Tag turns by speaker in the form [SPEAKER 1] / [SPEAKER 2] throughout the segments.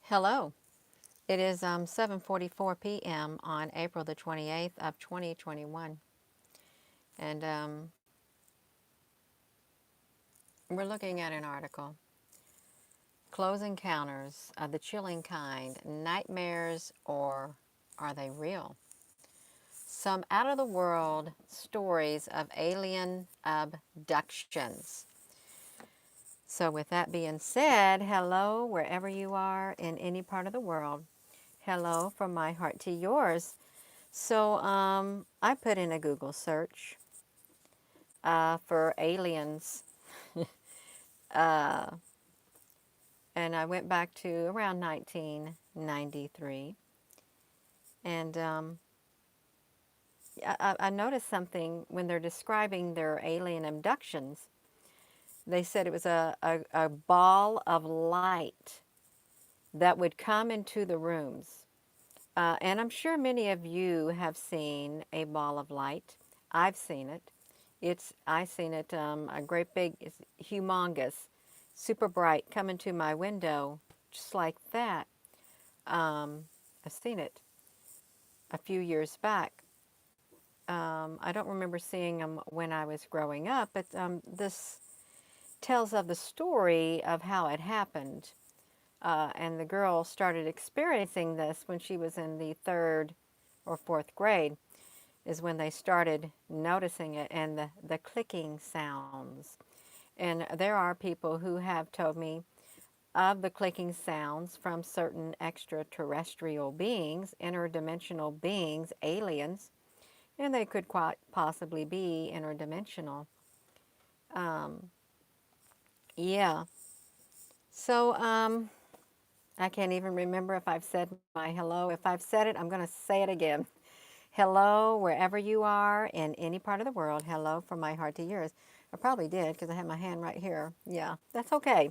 [SPEAKER 1] Hello. It is 7:44 p.m. on April the 28th of 2021, and we're looking at an article, Close Encounters of the Chilling Kind, Nightmares or Are They Real? Some out-of-the-world stories of alien abductions. So with that being said, hello wherever you are in any part of the world. Hello from my heart to yours. So I put in a Google search for aliens, uh, and I went back to around 1993, and I noticed something when they're describing their alien abductions. They said it was a ball of light that would come into the rooms. And I'm sure many of you have seen a ball of light. I've seen it. I seen it, a great big, it's humongous, super bright, coming to my window, just like that. I've seen it a few years back. I don't remember seeing them when I was growing up, but this tells of the story of how it happened. And the girl started experiencing this when she was in the third or fourth grade, is when they started noticing it and the clicking sounds. And there are people who have told me of the clicking sounds from certain extraterrestrial beings, interdimensional beings, aliens, and they could quite possibly be interdimensional. Um, yeah. So I can't even remember if I've said my hello. If I've said it, I'm going to say it again. Hello, wherever you are in any part of the world. Hello from my heart to yours. I probably did because I have my hand right here. Yeah, that's okay.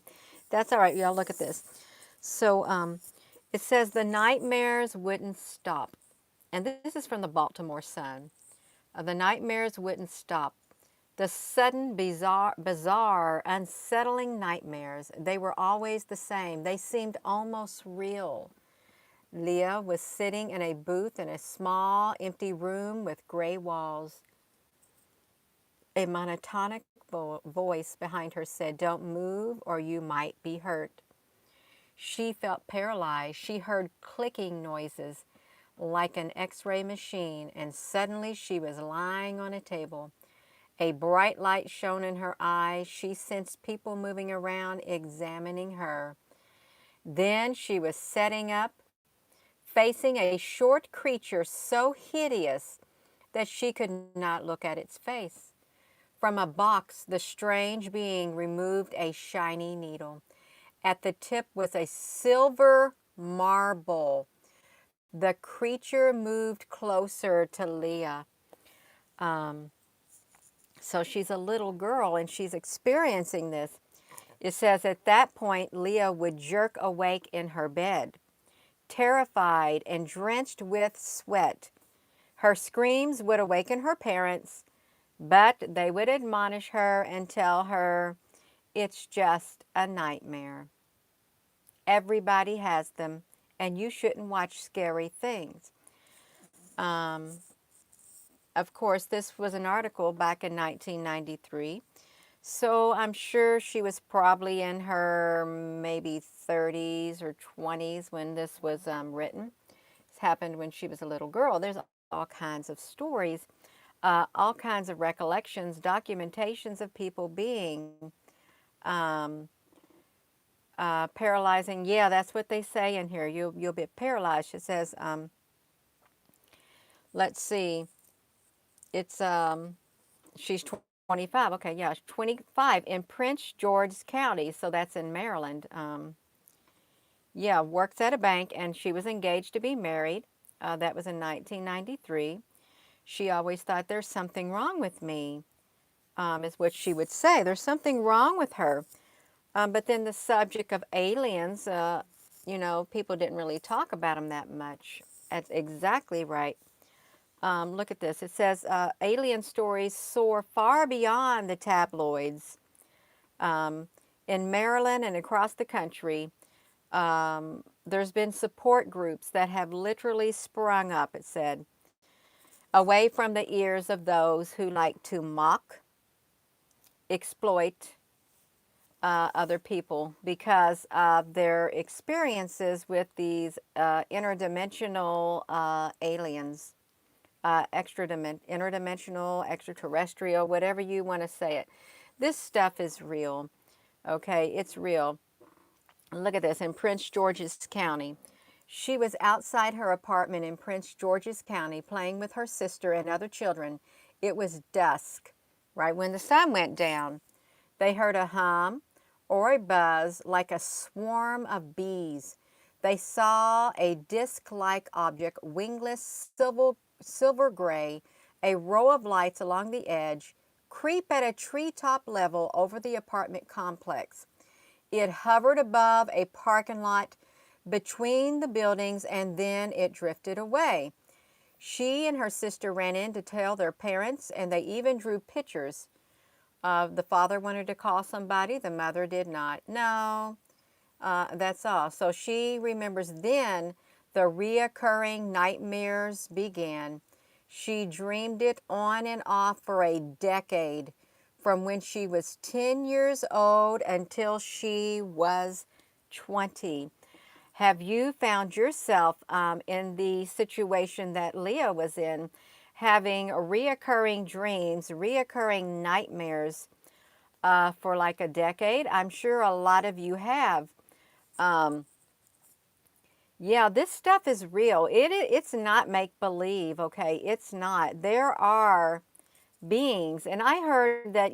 [SPEAKER 1] That's all right. Y'all look at this. So it says the nightmares wouldn't stop. And this is from the Baltimore Sun. The nightmares wouldn't stop. The sudden, bizarre, unsettling nightmares, they were always the same. They seemed almost real. Leah was sitting in a booth in a small, empty room with gray walls. A monotonic voice behind her said, "Don't move or you might be hurt." She felt paralyzed. She heard clicking noises like an x-ray machine, and suddenly she was lying on a table. A bright light shone in her eyes. She sensed people moving around, examining her. Then she was setting up, facing a short creature so hideous that she could not look at its face. From a box, the strange being removed a shiny needle. At the tip was a silver marble. The creature moved closer to Leah. Um, so she's a little girl and she's experiencing this. It says at that point, Leah would jerk awake in her bed, terrified and drenched with sweat. Her screams would awaken her parents, but they would admonish her and tell her it's just a nightmare. Everybody has them, and you shouldn't watch scary things. Um, of course, this was an article back in 1993. So I'm sure she was probably in her maybe 30s or 20s when this was written. This happened when she was a little girl. There's all kinds of stories, all kinds of recollections, documentations of people being um, paralyzing. Yeah, that's what they say in here. You'll be paralyzed. It says, let's see, it's she's 25. Okay, yeah, 25 in Prince George's County, so that's in Maryland. Yeah, works at a bank, and she was engaged to be married. That was in 1993. She always thought there's something wrong with me, is what she would say. There's something wrong with her. But then the subject of aliens, people didn't really talk about them that much. That's exactly right. Look at this. It says alien stories soar far beyond the tabloids. In Maryland and across the country, There's been support groups that have literally sprung up, it said, away from the ears of those who like to mock, exploit other people because of their experiences with these interdimensional aliens, interdimensional, extraterrestrial, whatever you want to say it. This stuff is real. Okay, it's real. Look at this in Prince George's County. She was outside her apartment in Prince George's County playing with her sister and other children. It was dusk, right when the sun went down. They heard a hum or a buzz like a swarm of bees. They saw a disc-like object, wingless, silver gray, a row of lights along the edge, creep at a treetop level over the apartment complex. It hovered above a parking lot between the buildings and then it drifted away. She and her sister ran in to tell their parents, and they even drew pictures. The father wanted to call somebody, the mother did not. No, that's all. So she remembers then the reoccurring nightmares began. She dreamed it on and off for a decade, from when she was 10 years old until she was 20. Have you found yourself in the situation that Leah was in, having reoccurring dreams, reoccurring nightmares for like a decade? I'm sure a lot of you have. Um, yeah, this stuff is real. It's not make believe, okay? It's not. There are beings, and I heard that,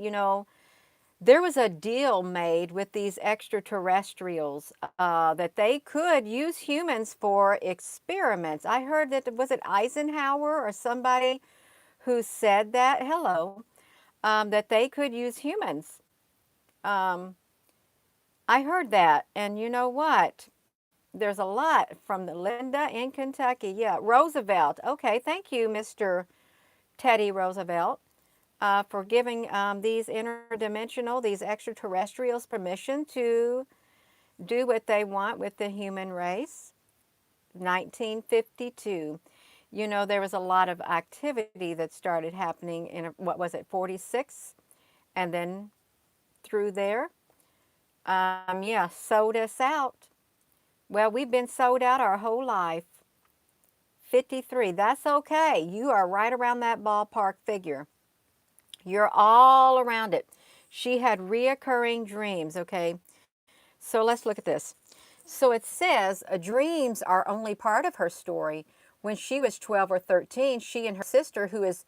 [SPEAKER 1] there was a deal made with these extraterrestrials that they could use humans for experiments. I heard that, was it Eisenhower or somebody who said that? Hello, that they could use humans. Um, I heard that, and you know what? There's a lot from the Linda in Kentucky. Yeah, Roosevelt. Okay, thank you, Mr. Teddy Roosevelt, for giving these interdimensional, these extraterrestrials permission to do what they want with the human race. 1952. There was a lot of activity that started happening in, what was it, 46? And then through there, yeah, sold us out. Well, we've been sold out our whole life. 53. That's okay. You are right around that ballpark figure. You're all around it. She had reoccurring dreams, okay? So let's look at this. So it says dreams are only part of her story. When she was 12 or 13, she and her sister, who is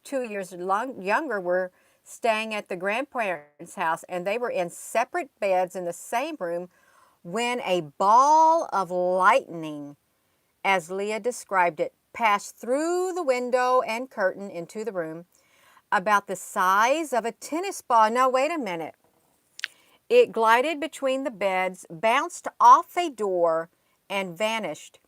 [SPEAKER 1] 2 years younger, were staying at the grandparents' house, and they were in separate beds in the same room when a ball of lightning, as Leah described it, passed through the window and curtain into the room about the size of a tennis ball. Now, wait a minute. It glided between the beds, bounced off a door, and vanished.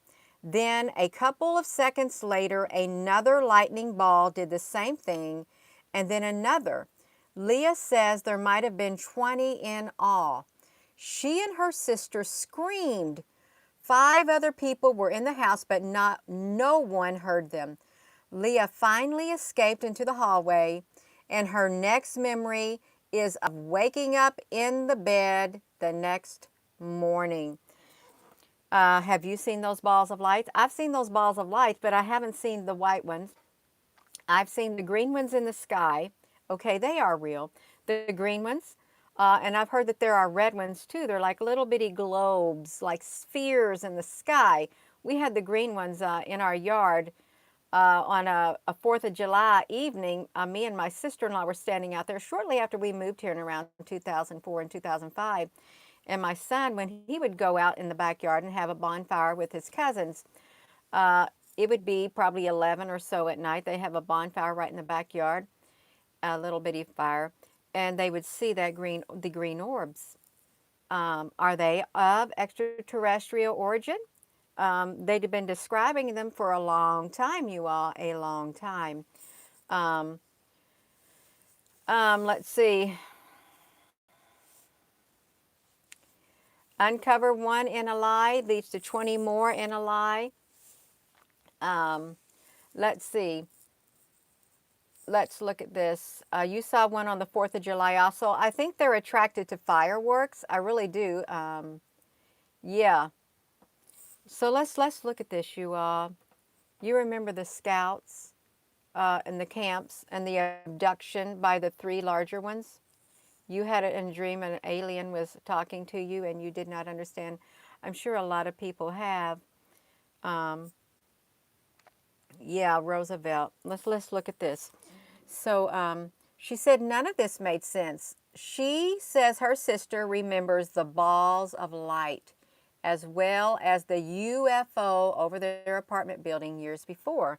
[SPEAKER 1] Then, a couple of seconds later, another lightning ball did the same thing, and then another. Leah says there might have been 20 in all. She and her sister screamed. 5 other people were in the house, but no one heard them. Leah finally escaped into the hallway, and her next memory is of waking up in the bed the next morning. Have you seen those balls of light? I've seen those balls of light, but I haven't seen the white ones. I've seen the green ones in the sky. Okay, they are real. The green ones. And I've heard that there are red ones too. They're like little bitty globes, like spheres in the sky. We had the green ones in our yard on a 4th of July evening. Me and my sister-in-law were standing out there shortly after we moved here in around 2004 and 2005. And my son, when he would go out in the backyard and have a bonfire with his cousins, uh, it would be probably 11 or so at night. They have a bonfire right in the backyard, a little bitty fire, and they would see the green orbs. Are they of extraterrestrial origin? They'd been describing them for a long time, you all, a long time. Um, let's see. Uncover one in a lie leads to 20 more in a lie. Um, let's see. Let's look at this. You saw one on the 4th of July also. I think they're attracted to fireworks. I really do. Yeah. So let's look at this, you all. You remember the scouts and the camps and the abduction by the three larger ones? You had it in a dream and an alien was talking to you and you did not understand. I'm sure a lot of people have. Um, yeah, Roosevelt. Let's look at this. So she said none of this made sense. She says her sister remembers the balls of light as well as the UFO over their apartment building years before.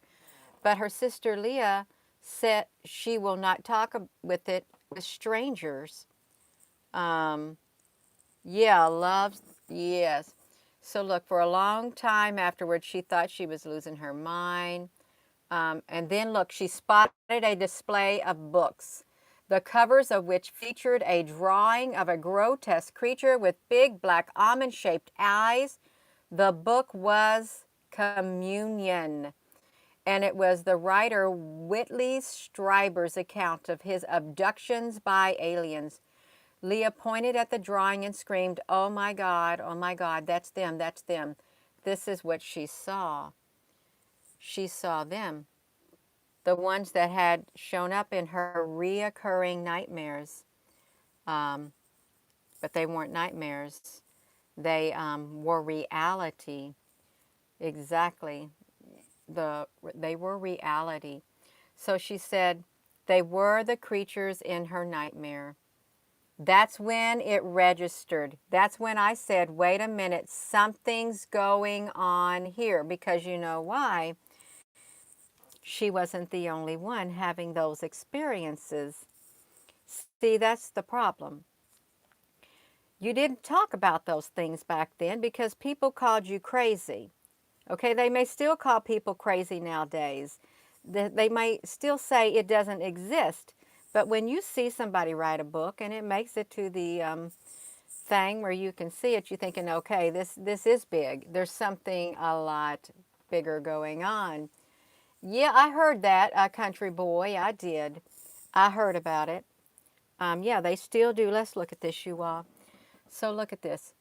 [SPEAKER 1] But her sister Leah said she will not talk with it with strangers. Um, yeah, loves, yes. So look, for a long time afterwards, she thought she was losing her mind. And then look, she spotted a display of books, the covers of which featured a drawing of a grotesque creature with big black almond-shaped eyes. The book was Communion, and it was the writer Whitley Strieber's account of his abductions by aliens. Leah pointed at the drawing and screamed, oh my God, that's them, that's them. This is what she saw. She saw them, the ones that had shown up in her reoccurring nightmares. Um, but they weren't nightmares. They were reality. Exactly. They were reality. So she said they were the creatures in her nightmare. That's when it registered. That's when I said, wait a minute, something's going on here. Because you know why? She wasn't the only one having those experiences. See, that's the problem. You didn't talk about those things back then because people called you crazy. Okay, they may still call people crazy nowadays. They may still say it doesn't exist. But when you see somebody write a book and it makes it to the thing where you can see it, you're thinking, okay, this is big. There's something a lot bigger going on. Yeah, I heard that, country boy. I did. I heard about it. Yeah, they still do. Let's look at this, you all. So look at this.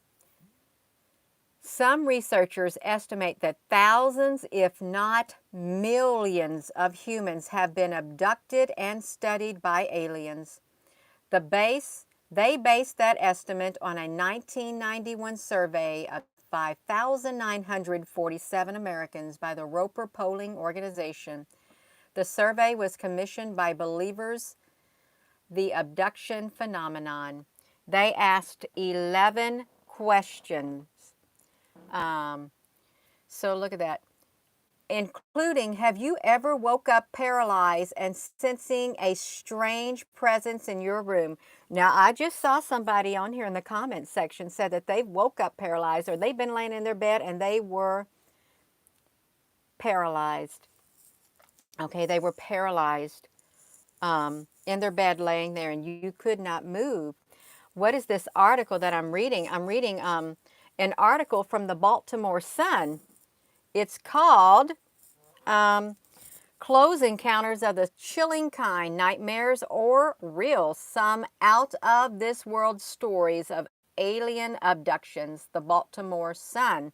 [SPEAKER 1] Some researchers estimate that thousands, if not millions, of humans have been abducted and studied by aliens. They based that estimate on a 1991 survey of 5,947 Americans by the Roper Polling Organization. The survey was commissioned by Believers the Abduction Phenomenon. They asked 11 questions. So look at that. Including, have you ever woke up paralyzed and sensing a strange presence in your room? Now, I just saw somebody on here in the comments section said that they woke up paralyzed or they've been laying in their bed and they were paralyzed. Okay, they were paralyzed in their bed laying there and you could not move. What is this article that I'm reading? I'm reading an article from the Baltimore Sun. It's called Close Encounters of the Chilling Kind, Nightmares or Real, Some Out of This World Stories of Alien Abductions, the Baltimore Sun.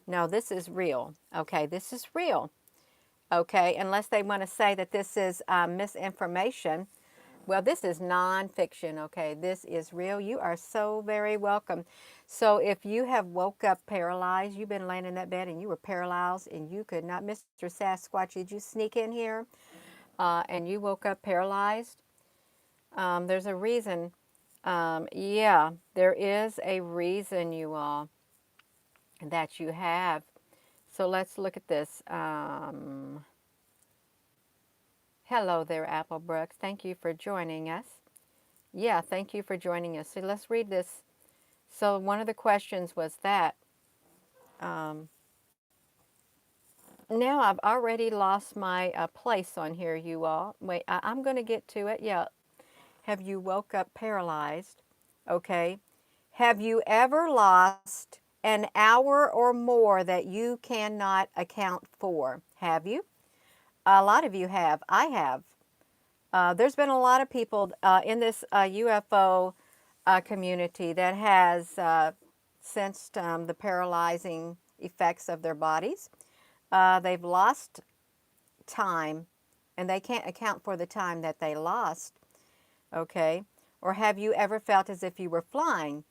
[SPEAKER 1] No, this is real. Okay, this is real. Okay, unless they want to say that this is misinformation. Well, this is nonfiction, okay? This is real. You are so very welcome. So if you have woke up paralyzed, you've been laying in that bed and you were paralyzed and you could not, Mr. Sasquatch, did you sneak in here and you woke up paralyzed? There's a reason. Yeah, there is a reason, you all, that you have. So let's look at this. Hello there, Applebrook. Thank you for joining us. Yeah, thank you for joining us. So let's read this. So one of the questions was that. Now I've already lost my place on here, you all. Wait, I'm going to get to it. Yeah. Have you woke up paralyzed? Okay. Have you ever lost an hour or more that you cannot account for? Have you? A lot of you have. I have. There's been a lot of people in this UFO community that has sensed the paralyzing effects of their bodies. They've lost time and they can't account for the time that they lost. Okay? Or have you ever felt as if you were flying?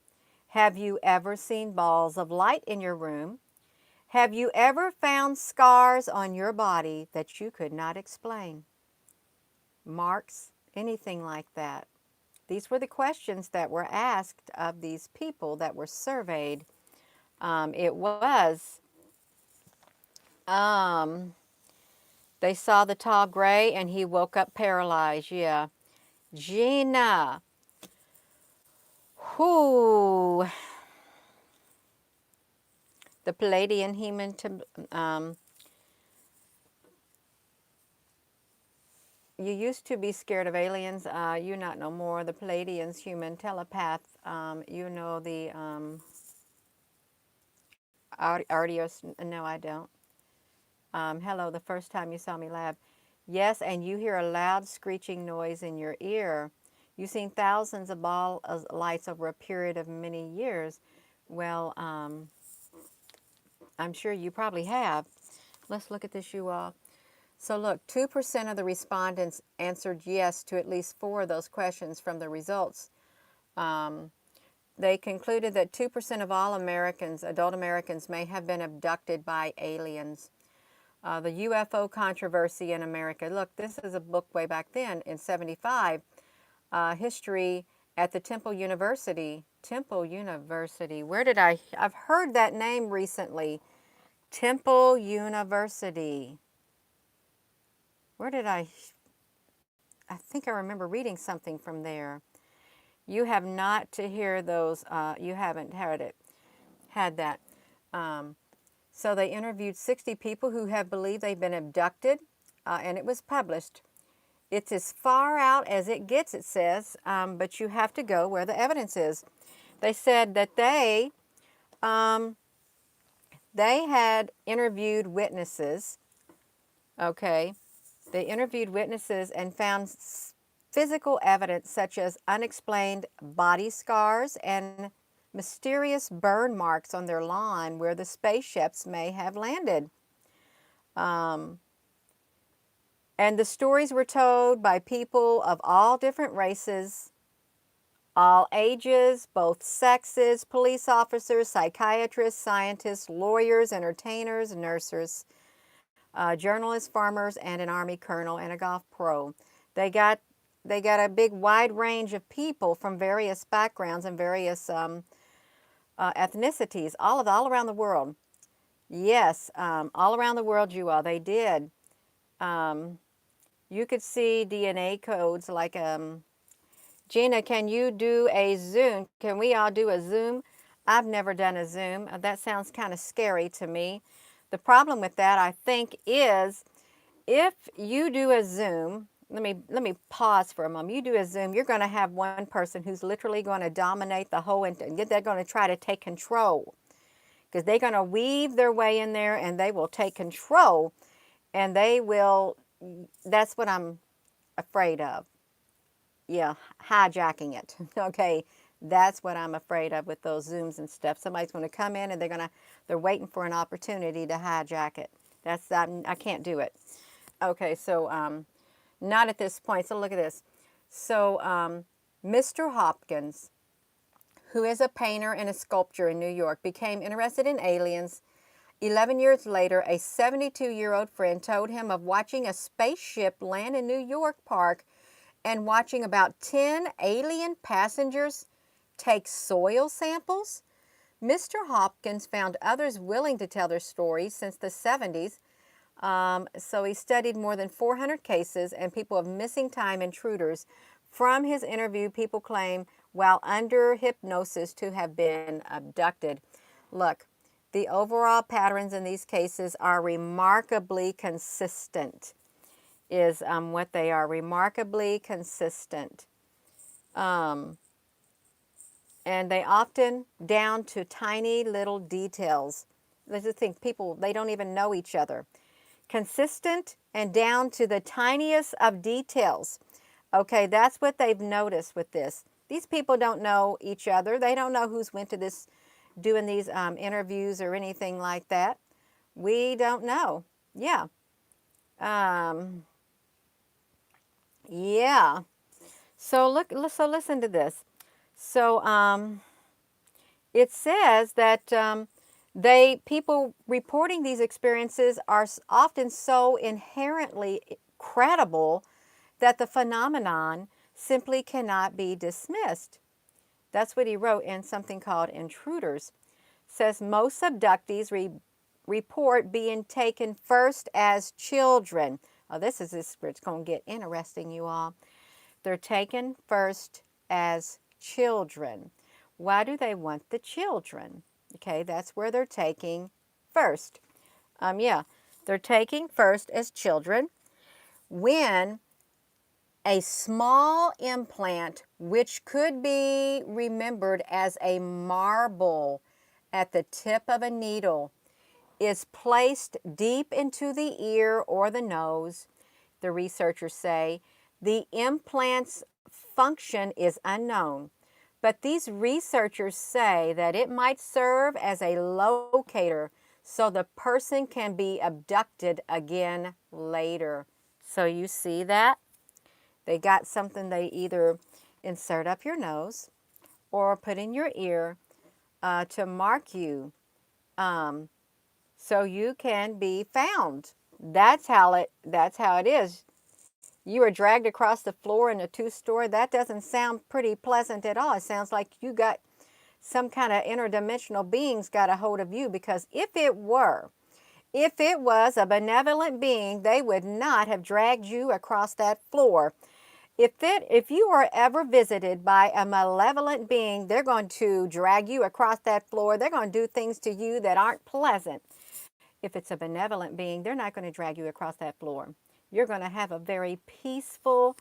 [SPEAKER 1] Have you ever seen balls of light in your room? Have you ever found scars on your body that you could not explain? Marks, anything like that? These were the questions that were asked of these people that were surveyed. It was, um, they saw the tall gray and he woke up paralyzed. Yeah. Gina. Whoo. The Palladian human, you used to be scared of aliens. You not no more. The Palladians, human telepath. You know the Artios. No, I don't. Hello, the first time you saw me laugh. Yes, and you hear a loud screeching noise in your ear. You've seen thousands of ball of lights over a period of many years. Well, I'm sure you probably have. Let's look at this, you all. So look, 2% of the respondents answered yes to at least 4 of those questions from the results. They concluded that 2% of all Americans, adult Americans, may have been abducted by aliens. The UFO controversy in America. Look, this is a book way back then in 75. History at the Temple University. Temple University. Where did I've heard that name recently. Temple University. Where did I think I remember reading something from there. You have not to hear those, you haven't had that. So they interviewed 60 people who have believed they've been abducted, and it was published. It's as far out as it gets, it says, but you have to go where the evidence is. They said that they had interviewed witnesses, okay? They interviewed witnesses and found physical evidence such as unexplained body scars and mysterious burn marks on their lawn where the spaceships may have landed. And the stories were told by people of all different races, all ages, both sexes, police officers, psychiatrists, scientists, lawyers, entertainers, nurses, journalists, farmers, and an Army colonel and a golf pro. They got a big wide range of people from various backgrounds and various ethnicities, all around the world. Yes, all around the world, you all. They did. You could see DNA codes like, Gina, can you do a Zoom? Can we all do a Zoom? I've never done a Zoom. That sounds kind of scary to me. The problem with that, I think, is if you do a Zoom, let me pause for a moment. You do a Zoom, you're going to have one person who's literally going to dominate the whole, and they're going to try to take control because they're going to weave their way in there and they will take control, and they will, that's what I'm afraid of. Yeah, hijacking it. Okay, that's what I'm afraid of with those Zooms and stuff. Somebody's going to come in and they're waiting for an opportunity to hijack it. I can't do it. Okay, so not at this point. So look at this. So Mr. Hopkins, who is a painter and a sculptor in New York, became interested in aliens. 11 years later, a 72-year-old friend told him of watching a spaceship land in New York Park and watching about 10 alien passengers take soil samples. Mr. Hopkins found others willing to tell their stories since the 70s. So he studied more than 400 cases and people of missing time intruders. From his interview, people claim while under hypnosis to have been abducted. Look, the overall patterns in these cases are remarkably consistent, is what they are, remarkably consistent. And they often down to tiny little details. Let's just think, people, they don't even know each other. Consistent and down to the tiniest of details. Okay, that's what they've noticed with this. These people don't know each other. They don't know who's went to this, doing these interviews or anything like that. We don't know. Yeah. Um, yeah. So so listen to this. So it says that people reporting these experiences are often so inherently credible that the phenomenon simply cannot be dismissed. That's what he wrote in something called Intruders. Says most abductees report being taken first as children. Oh, this is where it's going to get interesting, you all. They're taken first as children. Why do they want the children? Okay, that's where they're taking first. Yeah, they're taking first as children when a small implant, which could be remembered as a marble at the tip of a needle, is placed deep into the ear or the nose, the researchers say. The implant's function is unknown, but these researchers say that it might serve as a locator so the person can be abducted again later. So you see that? They got something they either insert up your nose or put in your ear to mark you, so you can be found. That's how it is. You were dragged across the floor in a two-story. That doesn't sound pretty pleasant at all. It sounds like you got some kind of interdimensional beings got a hold of you, because if it was a benevolent being, they would not have dragged you across that floor. If you are ever visited by a malevolent being, they're going to drag you across that floor. They're going to do things to you that aren't pleasant. If it's a benevolent being, they're not going to drag you across that floor. You're going to have a very peaceful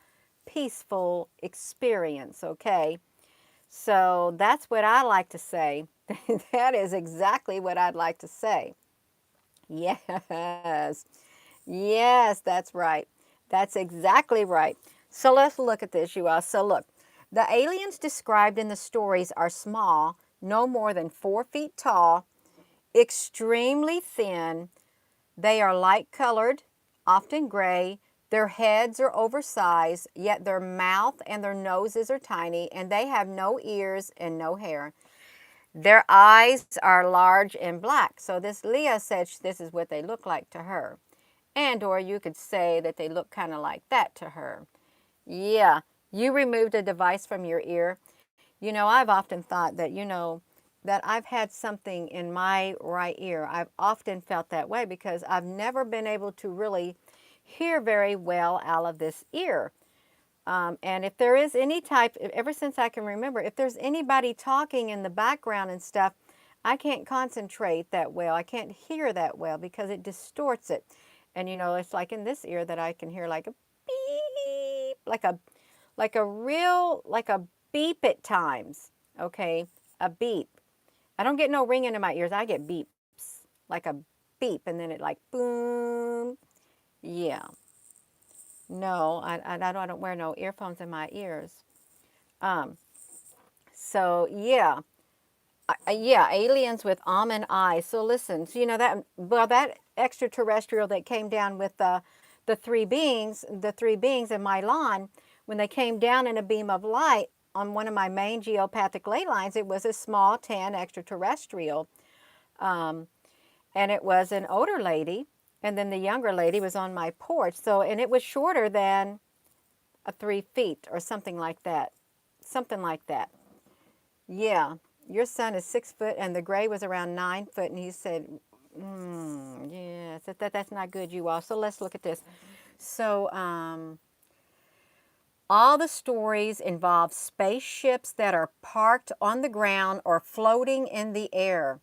[SPEAKER 1] experience, okay? So that's what I like to say. That is exactly what I'd like to say. Yes. Yes, that's right. That's exactly right. So let's look at this, you all. So look, the aliens described in the stories are small, no more than 4 feet tall, extremely thin. They are light colored, often gray. Their heads are oversized, yet their mouth and their noses are tiny, and they have no ears and no hair. Their eyes are large and black. So this Leah said this is what they look like to her. And or you could say that they look kind of like that to her. Yeah, you removed a device from your ear. I've often thought that, that I've had something in my right ear. I've often felt that way because I've never been able to really hear very well out of this ear. And if there is any type, ever since I can remember, if there's anybody talking in the background and stuff, I can't concentrate that well. I can't hear that well because it distorts it. And it's like in this ear that I can hear like a beep, like a beep at times. Okay, a beep. I don't get no ringing in my ears. I get beeps, like a beep, and then it like boom. Yeah. No, I don't wear no earphones in my ears. Um, so yeah, yeah, aliens with almond eyes. So listen, so that extraterrestrial that came down with the three beings in my lawn, when they came down in a beam of light on one of my main geopathic ley lines, it was a small tan extraterrestrial, and it was an older lady, and then the younger lady was on my porch. So, and it was shorter than 3 feet or something like that. Something like that. Yeah. Your son is 6 foot and the gray was around 9 foot. And he said, yes, that's not good, you all. So let's look at this. So all the stories involve spaceships that are parked on the ground or floating in the air.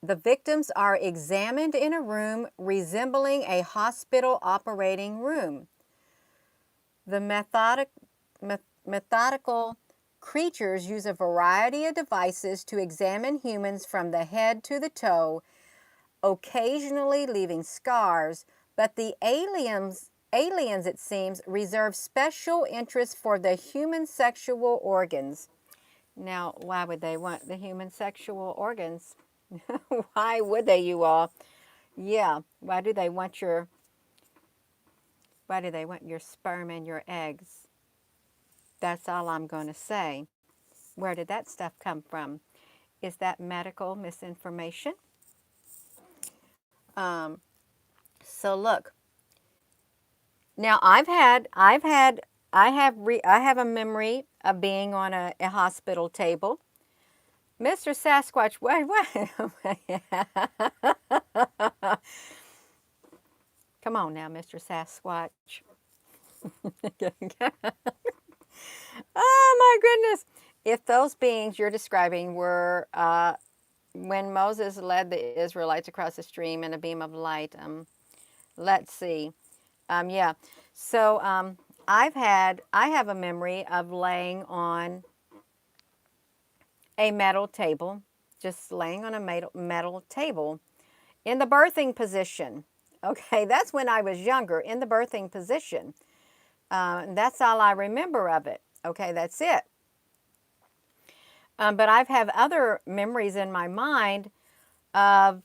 [SPEAKER 1] The victims are examined in a room resembling a hospital operating room. The methodical creatures use a variety of devices to examine humans from the head to the toe, occasionally leaving scars, but the aliens, it seems, reserve special interest for the human sexual organs. Now, why would they want the human sexual organs? Why would they, you all? Yeah, why do they want your sperm and your eggs? That's all I'm going to say. Where did that stuff come from? Is that medical misinformation? Um, so look, now I have a memory of being on a hospital table. Mr. Sasquatch, what? Come on now, Mr. Sasquatch. Oh my goodness. If those beings you're describing were when Moses led the Israelites across the stream in a beam of light, let's see. Yeah. So I have a memory of laying on a metal table, just laying on a metal table in the birthing position. Okay, that's when I was younger, in the birthing position. That's all I remember of it. Okay, that's it. But I've have other memories in my mind of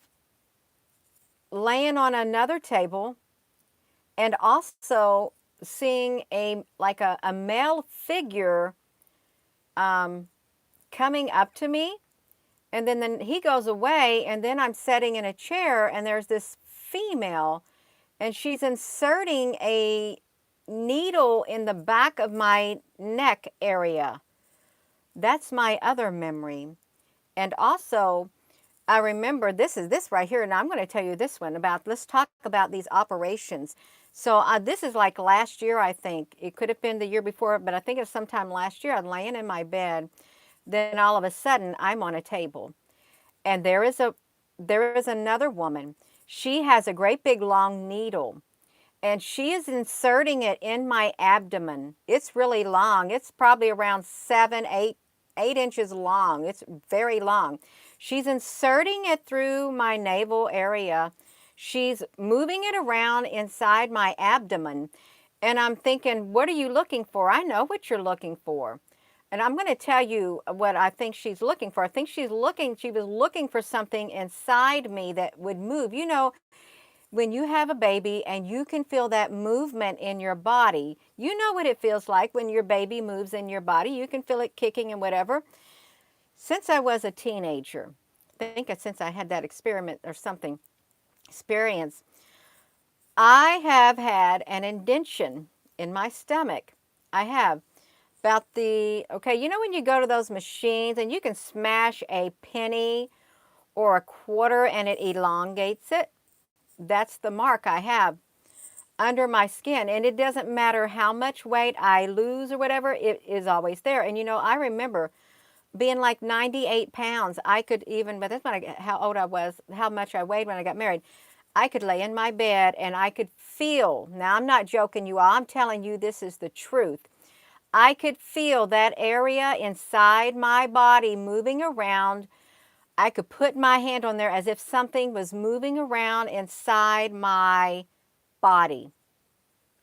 [SPEAKER 1] laying on another table and also seeing a male figure coming up to me, and then he goes away, and then I'm sitting in a chair and there's this female, and she's inserting a needle in the back of my neck area. That's my other memory. And also, I remember this right here, and I'm going to tell you this one about, let's talk about these operations. So this is like last year, I think. It could have been the year before, but I think it was sometime last year. I'm laying in my bed. Then all of a sudden, I'm on a table. And there is another woman. She has a great big long needle. And she is inserting it in my abdomen. It's really long. It's probably around 8 inches long. It's very long. She's inserting it through my navel area. She's moving it around inside my abdomen. And I'm thinking, what are you looking for? I know what you're looking for. And I'm going to tell you what I think she's looking for. I think she was looking for something inside me that would move. You know, when you have a baby and you can feel that movement in your body, you know what it feels like when your baby moves in your body. You can feel it kicking and whatever. Since I was a teenager, I think since I had that experience, I have had an indention in my stomach. I have. Okay, you know when you go to those machines and you can smash a penny or a quarter and it elongates it? That's the mark I have under my skin. And it doesn't matter how much weight I lose or whatever, it is always there. And you know, I remember being like 98 pounds. I could even, but that's how old I was, how much I weighed when I got married. I could lay in my bed and I could feel, now I'm not joking you all, I'm telling you this is the truth. I could feel that area inside my body moving around. I could put my hand on there as if something was moving around inside my body.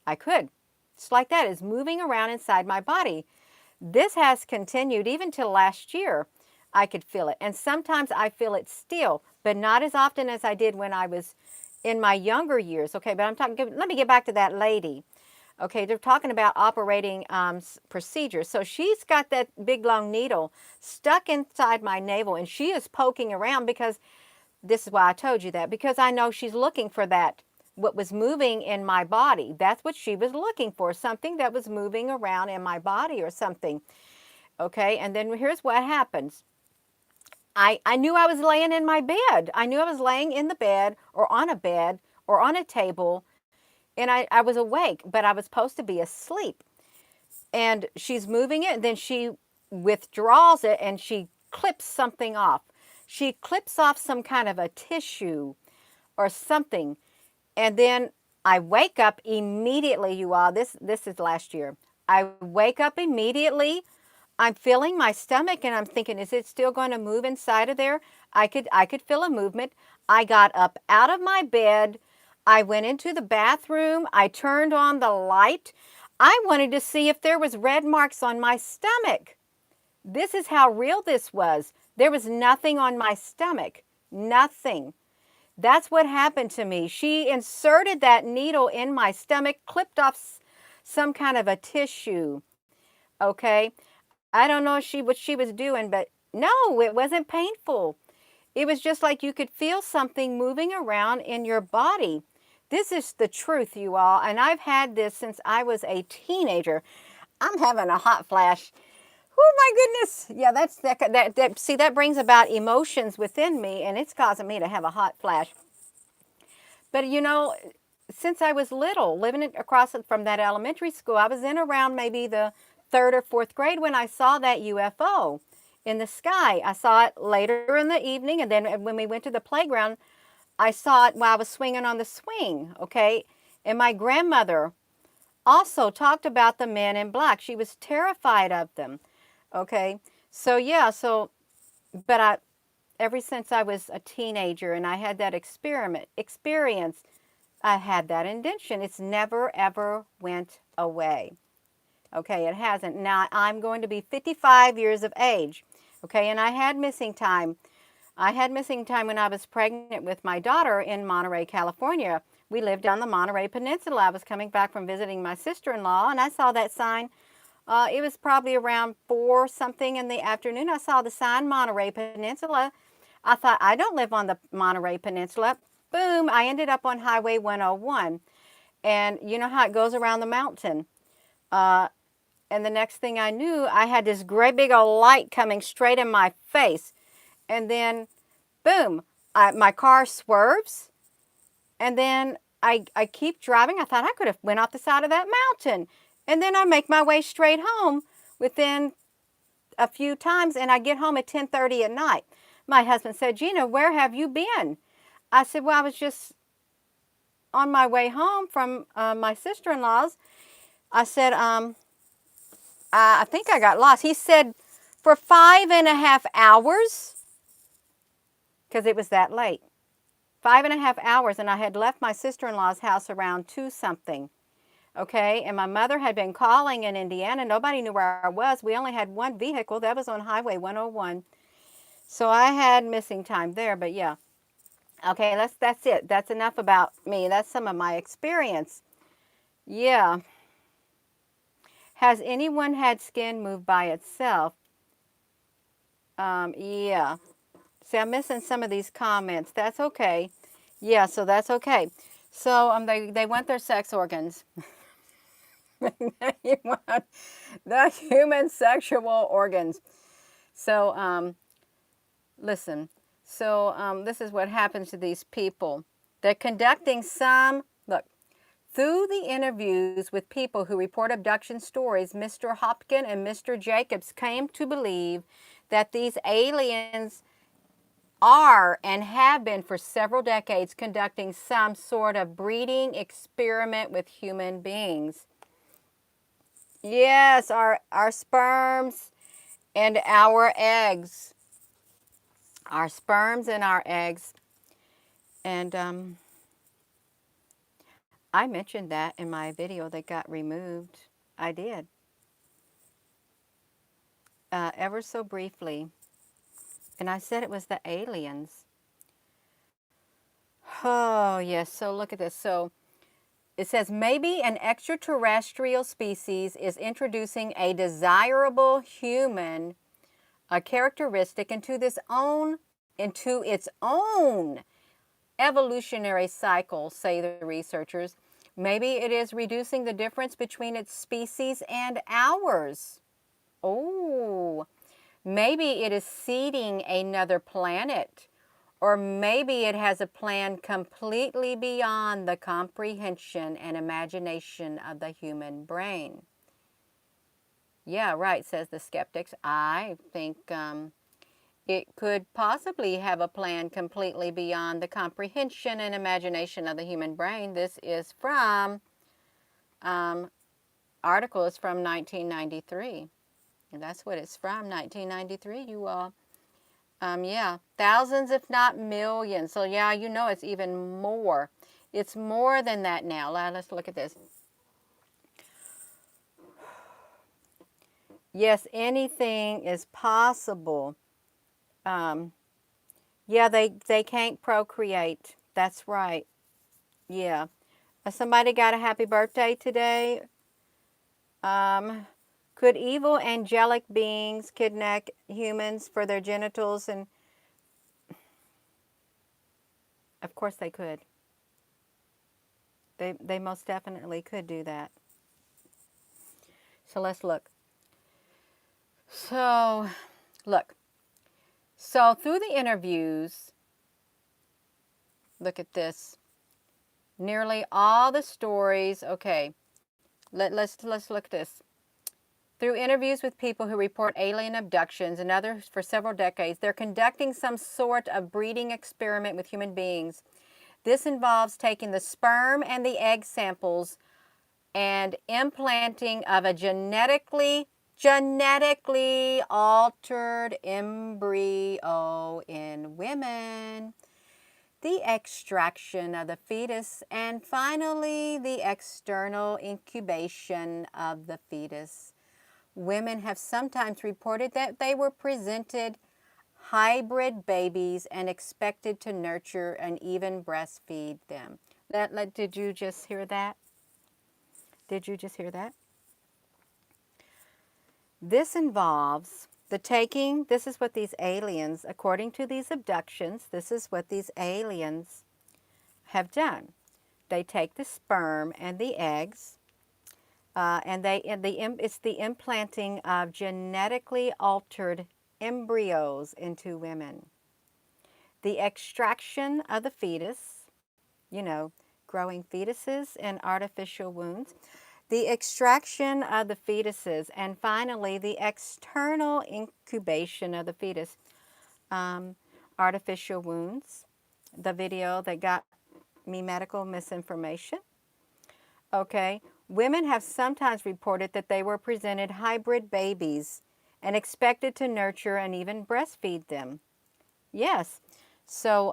[SPEAKER 1] I could. It's like that. It's moving around inside my body. This has continued even till last year. I could feel it. And sometimes I feel it still, but not as often as I did when I was in my younger years. Okay, but let me get back to that lady. Okay, they're talking about operating procedures. So she's got that big long needle stuck inside my navel, and she is poking around because, this is why I told you that, because I know she's looking for that, what was moving in my body. That's what she was looking for, something that was moving around in my body or something. Okay, and then here's what happens. I knew I was laying in my bed. I knew I was laying in the bed or on a table, and I was awake, but I was supposed to be asleep. And she's moving it, and then she withdraws it, and she clips something off. She clips off some kind of a tissue or something. And then I wake up immediately, you all. This is last year. I wake up immediately. I'm feeling my stomach and I'm thinking, is it still going to move inside of there? I could feel a movement. I got up out of my bed. I went into the bathroom. I turned on the light. I wanted to see if there was red marks on my stomach. This is how real this was. There was nothing on my stomach. Nothing. That's what happened to me. She inserted that needle in my stomach, clipped off some kind of a tissue. Okay. I don't know what she was doing, but no, it wasn't painful. It was just like you could feel something moving around in your body. This is the truth, you all. And I've had this since I was a teenager. I'm having a hot flash. Oh my goodness. Yeah, see, that brings about emotions within me, and it's causing me to have a hot flash. But you know, since I was little, living across from that elementary school, I was in around maybe the third or fourth grade when I saw that UFO in the sky. I saw it later in the evening, and then when we went to the playground, I saw it while I was swinging on the swing, okay? And my grandmother also talked about the men in black. She was terrified of them, okay? So yeah, but ever since I was a teenager and I had that experience, I had that indention. It's never, ever went away. Okay, it hasn't. Now, I'm going to be 55 years of age. Okay, and I had missing time. I had missing time when I was pregnant with my daughter in Monterey, California. We lived on the Monterey Peninsula. I was coming back from visiting my sister-in-law, and I saw that sign. It was probably around 4 something in the afternoon. I saw the sign, Monterey Peninsula. I thought, I don't live on the Monterey Peninsula. Boom, I ended up on Highway 101. And you know how it goes around the mountain. And the next thing I knew, I had this great big old light coming straight in my face. And then, boom, my car swerves. And then I keep driving. I thought I could have went off the side of that mountain. And then I make my way straight home within a few times. And I get home at 10:30 at night. My husband said, Gina, where have you been? I said, well, I was just on my way home from my sister-in-law's. I said, I think I got lost. He said, for 5.5 hours, because it was that late. 5.5 hours, and I had left my sister-in-law's house around 2 something. Okay, and my mother had been calling in Indiana. Nobody knew where I was. We only had one vehicle. That was on Highway 101. So I had missing time there, but yeah. Okay, that's it. That's enough about me. That's some of my experience. Yeah. Has anyone had skin move by itself? Yeah. See, I'm missing some of these comments. That's okay. Yeah, so that's okay. So they want their sex organs. They want the human sexual organs. So listen. So this is what happens to these people. They're conducting look, through the interviews with people who report abduction stories, Mr. Hopkin and Mr. Jacobs came to believe that these aliens are and have been for several decades conducting some sort of breeding experiment with human beings. Yes, our sperms and our eggs. Our sperms and our eggs. And I mentioned that in my video that got removed. I did. Ever so briefly. And I said it was the aliens. Oh, yes. So look at this. So it says, maybe an extraterrestrial species is introducing a desirable human characteristic into its own evolutionary cycle, say the researchers. Maybe it is reducing the difference between its species and ours. Oh, maybe it is seeding another planet. Or maybe it has a plan completely beyond the comprehension and imagination of the human brain. Yeah, right, says the skeptics. I think it could possibly have a plan completely beyond the comprehension and imagination of the human brain. This is from, article is from 1993. And that's what it's from, 1993, you all. Yeah, thousands if not millions. So yeah, you know it's even more. It's more than that now. Let's look at this. Yes, anything is possible. Um, yeah, they can't procreate. That's right. Yeah. Somebody got a happy birthday today. Um, could evil angelic beings kidnap humans for their genitals? And of course they could. They most definitely could do that. So let's look. So, look. So through the interviews, look at this. Nearly all the stories. Okay, let's look at this. Through interviews with people who report alien abductions and others for several decades, they're conducting some sort of breeding experiment with human beings. This involves taking the sperm and the egg samples and implanting of a genetically altered embryo in women, the extraction of the fetus, and finally the external incubation of the fetus. Women have sometimes reported that they were presented hybrid babies and expected to nurture and even breastfeed them. Did you just hear that? Did you just hear that? This involves the taking, this is what these aliens, according to these abductions, this is what these aliens have done. They take the sperm and the eggs, it's the implanting of genetically altered embryos into women. The extraction of the fetus, you know, growing fetuses in artificial wombs. The extraction of the fetuses, and finally the external incubation of the fetus. Um, Artificial wounds, the video that got me medical misinformation. Okay, women have sometimes reported that they were presented hybrid babies and expected to nurture and even breastfeed them. Yes, so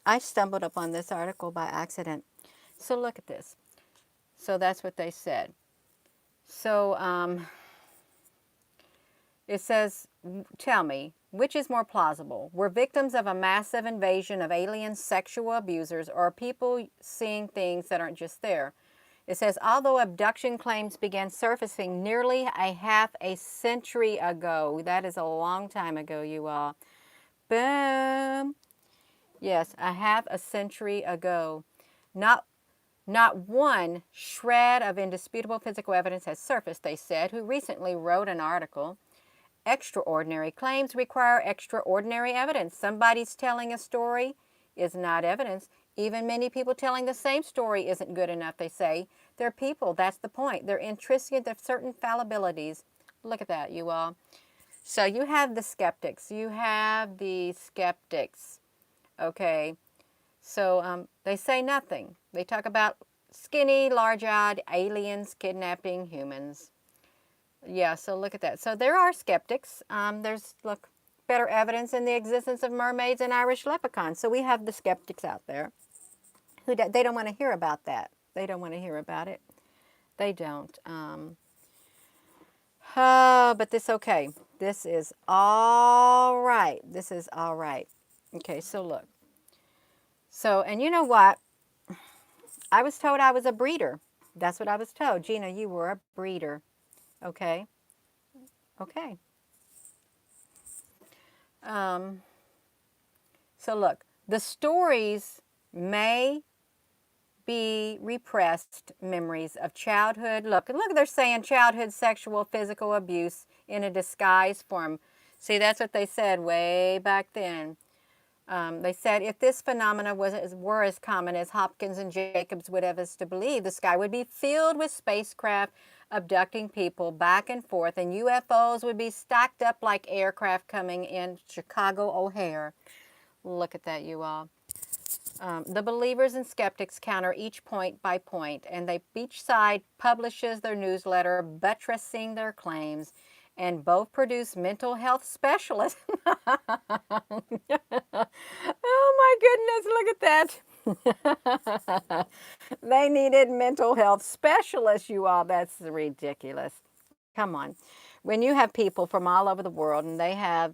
[SPEAKER 1] I stumbled upon this article by accident. So look at this. So that's what they said. So it says, tell me, which is more plausible? We're victims of a massive invasion of alien sexual abusers, or are people seeing things that aren't just there? It says, although abduction claims began surfacing nearly a half a century ago, that is a long time ago, you all. Boom. Yes, a half a century ago. Not one shred of indisputable physical evidence has surfaced, they said, who recently wrote an article. Extraordinary claims require extraordinary evidence. Somebody's telling a story is not evidence. Even many people telling the same story isn't good enough, they say. They're people, that's the point. They're intrinsic of certain fallibilities. Look at that, you all. So you have the skeptics. You have the skeptics. Okay. So they say nothing. They talk about skinny, large-eyed aliens kidnapping humans. Yeah, so look at that. So there are skeptics. There's, look, better evidence in the existence of mermaids and Irish leprechauns. So we have the skeptics out there who they don't want to hear about that. They don't want to hear about it. They don't. But this okay. This is all right. This is all right. Okay, so look. So, and you know what? I was told I was a breeder. That's what I was told. Gina, you were a breeder. Okay. Okay. Um, so look, the stories may be repressed memories of childhood. Look, they're saying childhood sexual, physical abuse in a disguised form. See, that's what they said way back then. They said if this phenomena were as common as Hopkins and Jacobs would have us to believe, the sky would be filled with spacecraft abducting people back and forth, and UFOs would be stacked up like aircraft coming in Chicago O'Hare. Look at that, you all. The believers and skeptics counter each point by point, and each side publishes their newsletter buttressing their claims. and both produce mental health specialists. Oh my goodness, look at that. They needed mental health specialists, you all. That's ridiculous. Come on. When you have people from all over the world and they have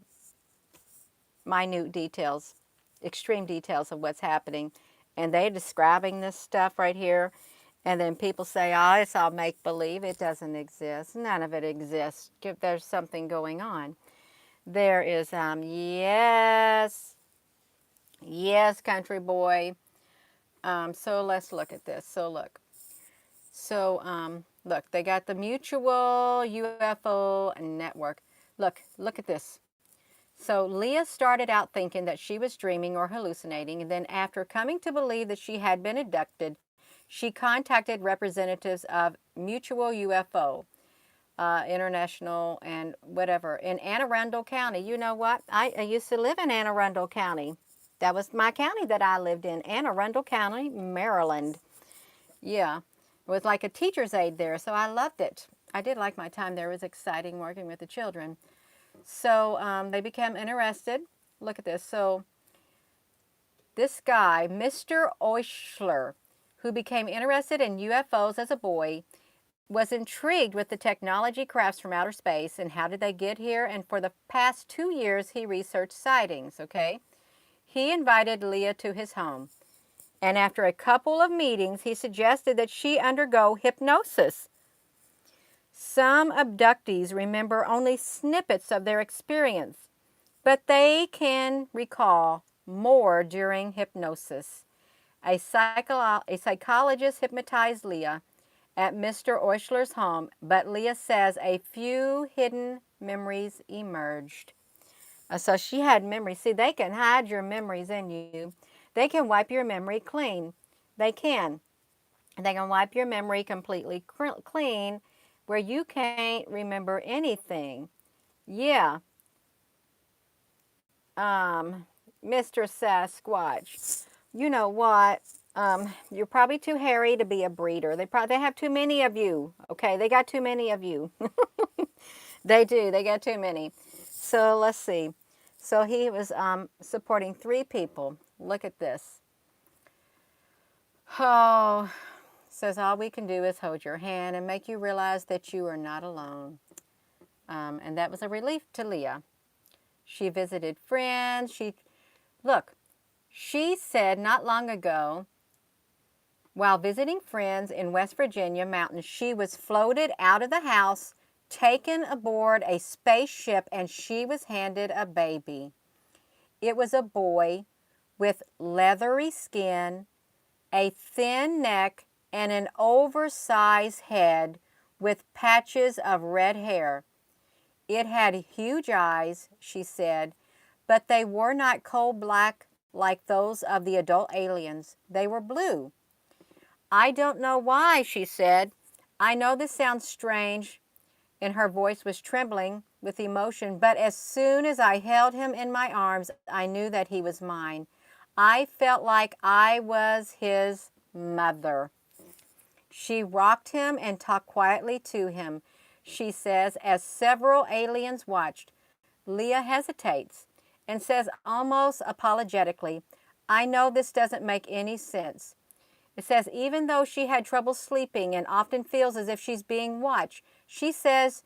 [SPEAKER 1] minute details, extreme details of what's happening, and they're describing this stuff right here, and then people say, oh, it's all make believe. It doesn't exist. None of it exists. There's something going on. There is, yes, yes, country boy. So let's look at this. Look, they got the Mutual UFO Network. Look at this. So Leah started out thinking that she was dreaming or hallucinating, and then after coming to believe that she had been abducted, she contacted representatives of Mutual UFO International and whatever in Anne Arundel County. You know what? I used to live in Anne Arundel County. That was my county that I lived in, Anne Arundel County, Maryland. Yeah, it was like a teacher's aide there, so I loved it. I did like my time there. It was exciting working with the children. So they became interested. Look at this. So this guy, Mr. Oishler, who became interested in UFOs as a boy, was intrigued with the technology crafts from outer space and how did they get here. And for the past 2 years, he researched sightings, okay? He invited Leah to his home. And after a couple of meetings, he suggested that she undergo hypnosis. Some abductees remember only snippets of their experience, but they can recall more during hypnosis. A psychologist hypnotized Leah at Mr. Oishler's home, but Leah says a few hidden memories emerged. So she had memories. See, they can hide your memories in you. They can wipe your memory clean. They can. They can wipe your memory completely clean where you can't remember anything. Yeah. Mr. Sasquatch. You know what? You're probably too hairy to be a breeder. They have too many of you. Okay, they got too many of you. They do. They got too many. So let's see. So he was supporting 3 people. Look at this. Oh, says all we can do is hold your hand and make you realize that you are not alone. And that was a relief to Leah. She visited friends. She said not long ago, while visiting friends in West Virginia mountains, she was floated out of the house, taken aboard a spaceship, and she was handed a baby. It was a boy with leathery skin, a thin neck, and an oversized head with patches of red hair. It had huge eyes, she said, but they were not coal black like those of the adult aliens. They were blue. I don't know why, she said. I know this sounds strange, and her voice was trembling with emotion, but as soon as I held him in my arms, I knew that he was mine. I felt like I was his mother. She rocked him and talked quietly to him. She says, as several aliens watched, Leah hesitates and says almost apologetically, I know this doesn't make any sense. It says even though she had trouble sleeping and often feels as if she's being watched, she says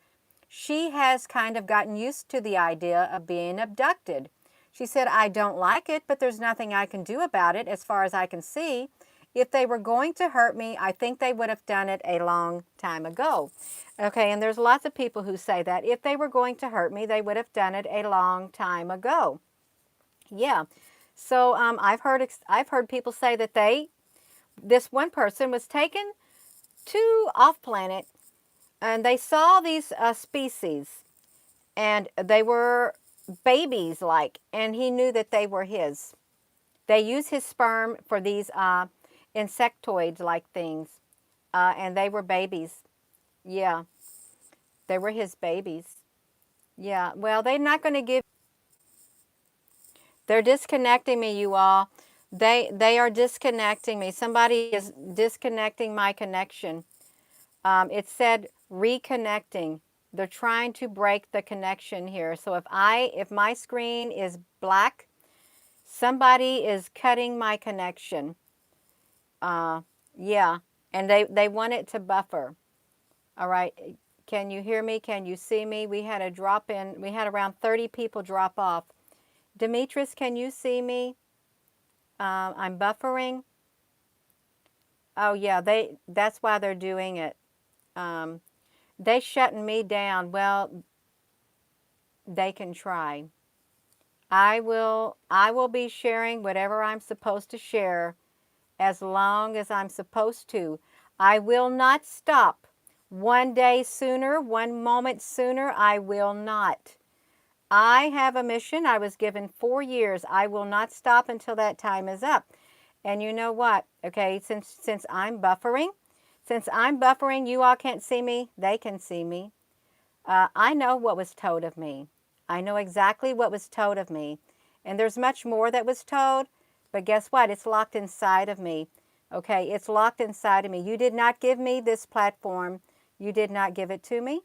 [SPEAKER 1] she has kind of gotten used to the idea of being abducted. She said, I don't like it, but there's nothing I can do about it as far as I can see. If they were going to hurt me, I think they would have done it a long time ago. Okay, and there's lots of people who say that. If they were going to hurt me, they would have done it a long time ago. Yeah. So I've heard people say that this one person was taken to off planet and they saw these species and they were babies and he knew that they were his. They use his sperm for these insectoids like things and they were babies. Yeah, they were his babies. Yeah, well, they're not going to give. They're disconnecting me, you all. They are disconnecting me. Somebody is disconnecting my connection. It said reconnecting. They're trying to break the connection here. So if my screen is black, somebody is cutting my connection. Yeah, and they want it to buffer. All right. Can you hear me? Can you see me? We had a drop in. We had around 30 people drop off. Demetrius, can you see me? I'm buffering. Oh yeah, that's why they're doing it. Um, they shutting me down. Well, they can try. I will be sharing whatever I'm supposed to share as long as I'm supposed to. I will not stop. One day sooner, one moment sooner, I will not. I have a mission. I was given 4 years. I will not stop until that time is up. And you know what? Okay, since I'm buffering, you all can't see me. They can see me. I know what was told of me. I know exactly what was told of me. And there's much more that was told, but guess what? It's locked inside of me. Okay, it's locked inside of me. You did not give me this platform. You did not give it to me.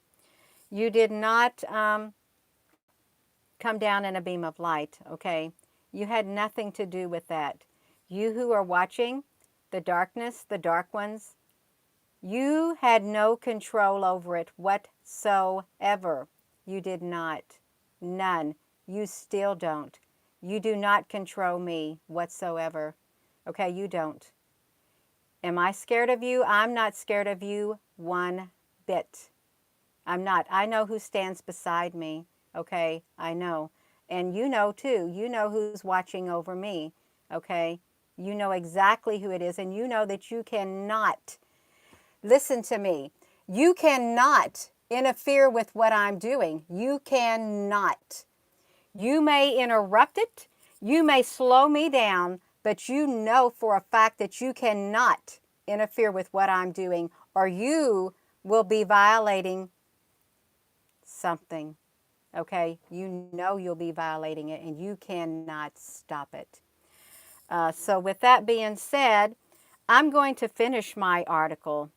[SPEAKER 1] You did not come down in a beam of light, okay? You had nothing to do with that. You who are watching the darkness, the dark ones, you had no control over it whatsoever. You did not. None. You still don't. You do not control me whatsoever. Okay, you don't. Am I scared of you? I'm not scared of you one bit. I'm not. I know who stands beside me. Okay, I know. And you know too. You know who's watching over me. Okay, you know exactly who it is, and you know that you cannot. Listen to me. You cannot interfere with what I'm doing. You cannot. You may interrupt it. You may slow me down, but you know for a fact that you cannot interfere with what I'm doing, or you will be violating something. Okay? You know you'll be violating it, and you cannot stop it. So with that being said, I'm going to finish my article.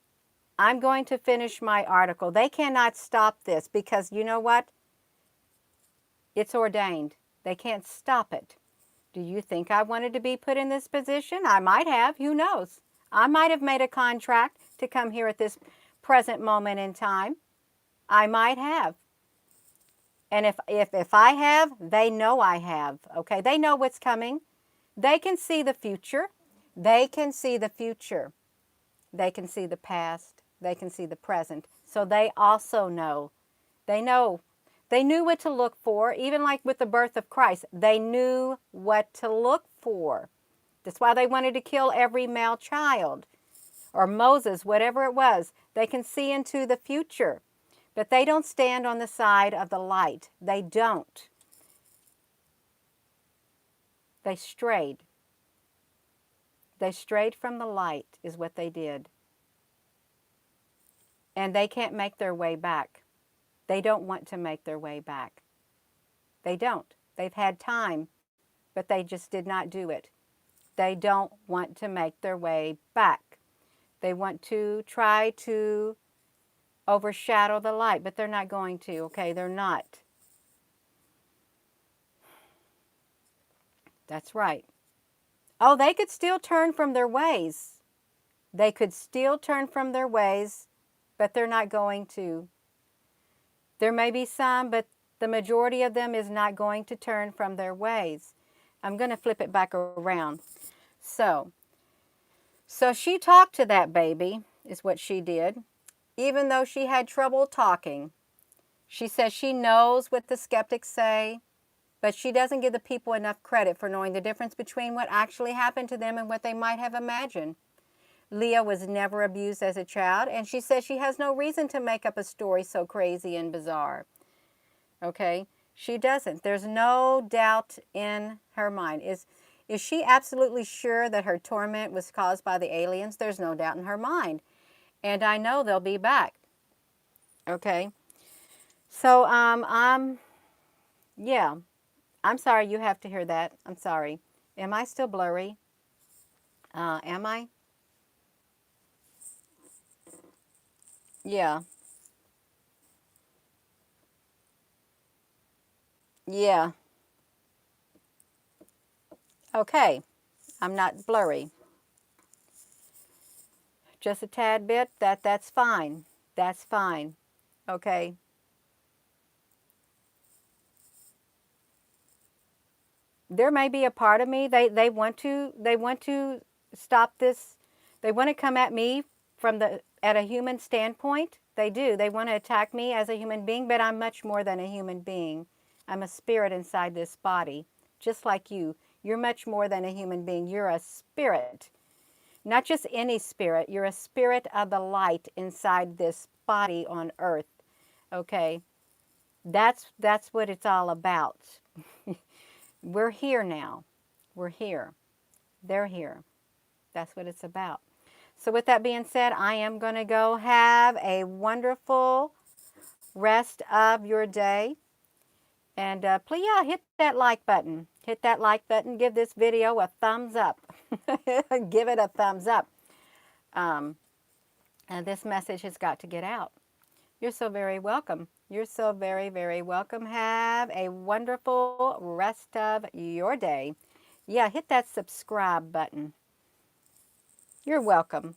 [SPEAKER 1] I'm going to finish my article. They cannot stop this because you know what? It's ordained. They can't stop it. Do you think I wanted to be put in this position? I might have. Who knows? I might have made a contract to come here at this present moment in time. I might have. And if I have, they know I have. Okay? They know what's coming. They can see the future. They can see the future. They can see the past. They can see the present. So they also know. They know. They knew what to look for, even like with the birth of Christ. They knew what to look for. That's why they wanted to kill every male child, or Moses, whatever it was. They can see into the future, but they don't stand on the side of the light. They don't. They strayed. They strayed from the light is what they did. And they can't make their way back. They don't want to make their way back. They don't. They've had time, but they just did not do it. They don't want to make their way back. They want to try to overshadow the light, but they're not going to, okay? They're not. That's right. Oh, they could still turn from their ways. They could still turn from their ways, but they're not going to. There may be some, but the majority of them is not going to turn from their ways. I'm going to flip it back around. So she talked to that baby, is what she did, even though she had trouble talking. She says she knows what the skeptics say, but she doesn't give the people enough credit for knowing the difference between what actually happened to them and what they might have imagined. Leah was never abused as a child, and she says she has no reason to make up a story so crazy and bizarre. Okay? She doesn't. There's no doubt in her mind. Is she absolutely sure that her torment was caused by the aliens? There's no doubt in her mind. And I know they'll be back. Okay? So, yeah. I'm sorry you have to hear that. I'm sorry. Am I still blurry? Am I? Yeah. Yeah. Okay. I'm not blurry. Just a tad bit. That's fine. That's fine. Okay. There may be a part of me they want to stop this. They want to come at me from the at a human standpoint. They do. They want to attack me as a human being, but I'm much more than a human being. I'm a spirit inside this body, just like you. You're much more than a human being. You're a spirit. Not just any spirit. You're a spirit of the light inside this body on earth. Okay? That's what it's all about. We're here now. We're here. They're here. That's what it's about. So, with that being said, I am going to go have a wonderful rest of your day. And please, yeah, hit that like button. Hit that like button. Give this video a thumbs up. Give it a thumbs up. Um, and this message has got to get out. You're so very welcome. You're so very, very welcome. Have a wonderful rest of your day. Yeah, hit that subscribe button. You're welcome.